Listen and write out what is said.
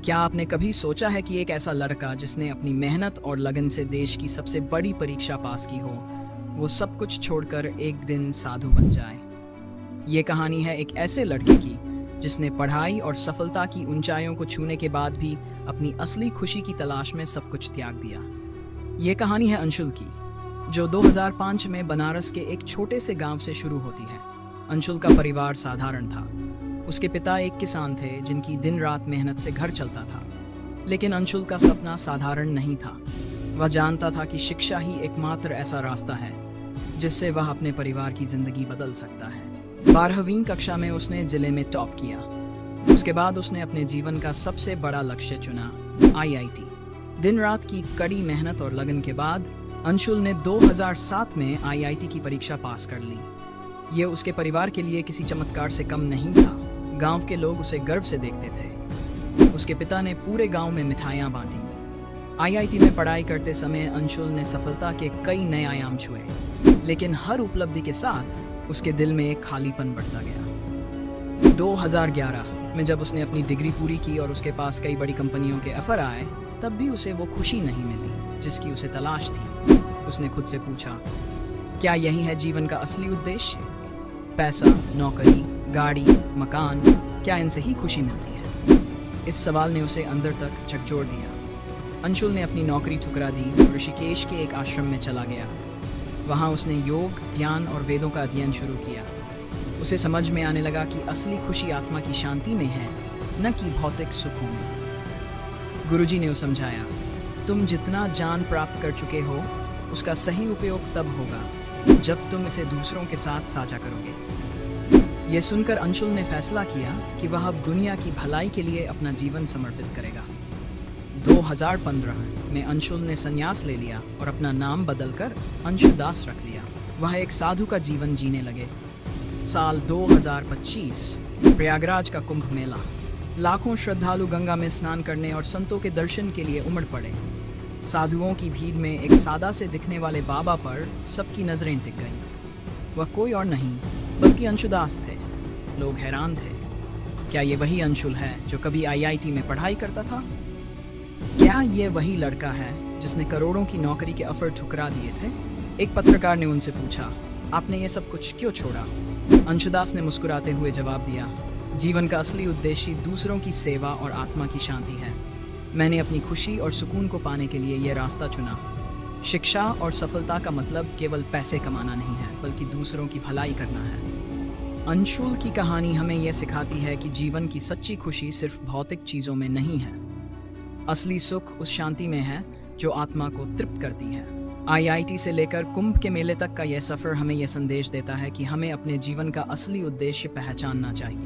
क्या आपने कभी सोचा है कि एक ऐसा लड़का जिसने अपनी मेहनत और लगन से देश की सबसे बड़ी परीक्षा पास की हो, वो सब कुछ छोड़कर एक दिन साधु बन जाए? ये कहानी है एक ऐसे लड़के की जिसने पढ़ाई और सफलता की ऊंचाइयों को छूने के बाद भी अपनी असली खुशी की तलाश में सब कुछ त्याग दिया। ये कहानी है अंशुल की, जो 2005 में बनारस के एक छोटे से गांव से शुरू होती है। अंशुल का परिवार साधारण था। उसके पिता एक किसान थे जिनकी दिन रात मेहनत से घर चलता था। लेकिन अंशुल का सपना साधारण नहीं था। वह जानता था कि शिक्षा ही एकमात्र ऐसा रास्ता है जिससे वह अपने परिवार की जिंदगी बदल सकता है। 12वीं कक्षा में उसने जिले में टॉप किया। उसके बाद उसने अपने जीवन का सबसे बड़ा लक्ष्य चुना, आईआईटी। दिन रात की कड़ी मेहनत और लगन के बाद अंशुल ने 2007 में आईआईटी की परीक्षा पास कर ली। ये उसके परिवार के लिए किसी चमत्कार से कम नहीं था। गांव के लोग उसे गर्व से देखते थे। उसके पिता ने पूरे गांव में मिठाइयां बांटी। आईआईटी में पढ़ाई करते समय अंशुल ने सफलता के कई नए आयाम छुए, लेकिन हर उपलब्धि के साथ उसके दिल में एक खालीपन बढ़ता गया। 2011 में जब उसने अपनी डिग्री पूरी की और उसके पास कई बड़ी कंपनियों के ऑफर आए, तब भी उसे वो खुशी नहीं मिली जिसकी उसे तलाश थी। उसने खुद से पूछा, क्या यही है जीवन का असली उद्देश्य? पैसा, नौकरी, गाड़ी, मकान, क्या इनसे ही खुशी मिलती है? इस सवाल ने उसे अंदर तक झकझोर दिया। अंशुल ने अपनी नौकरी ठुकरा दी और ऋषिकेश के एक आश्रम में चला गया। वहाँ उसने योग, ध्यान और वेदों का अध्ययन शुरू किया। उसे समझ में आने लगा कि असली खुशी आत्मा की शांति में है, न कि भौतिक सुखों में। गुरुजी ने उसे समझाया, तुम जितना ज्ञान प्राप्त कर चुके हो, उसका सही उपयोग तब होगा जब तुम इसे दूसरों के साथ साझा करोगे। यह सुनकर अंशुल ने फैसला किया कि वह अब दुनिया की भलाई के लिए अपना जीवन समर्पित करेगा। 2015 में अंशुल ने संन्यास ले लिया और अपना नाम बदलकर अंशुदास रख लिया। वह एक साधु का जीवन जीने लगे। साल 2025, प्रयागराज का कुंभ मेला। लाखों श्रद्धालु गंगा में स्नान करने और संतों के दर्शन के लिए उमड़ पड़े। साधुओं की भीड़ में एक सादा से दिखने वाले बाबा पर सबकी नजरें टिक गईं। वह कोई और नहीं बल्कि अंशुदास थे। लोग हैरान थे, क्या ये वही अंशुल है जो कभी आईआईटी में पढ़ाई करता था? क्या ये वही लड़का है जिसने करोड़ों की नौकरी के ऑफर ठुकरा दिए थे? एक पत्रकार ने उनसे पूछा, आपने ये सब कुछ क्यों छोड़ा? अंशुदास ने मुस्कुराते हुए जवाब दिया, जीवन का असली उद्देश्य दूसरों की सेवा और आत्मा की शांति है। मैंने अपनी खुशी और सुकून को पाने के लिए यह रास्ता चुना। शिक्षा और सफलता का मतलब केवल पैसे कमाना नहीं है, बल्कि दूसरों की भलाई करना है। अंशुल की कहानी हमें यह सिखाती है कि जीवन की सच्ची खुशी सिर्फ भौतिक चीजों में नहीं है। असली सुख उस शांति में है जो आत्मा को तृप्त करती है। आईआईटी से लेकर कुंभ के मेले तक का यह सफर हमें यह संदेश देता है कि हमें अपने जीवन का असली उद्देश्य पहचानना चाहिए।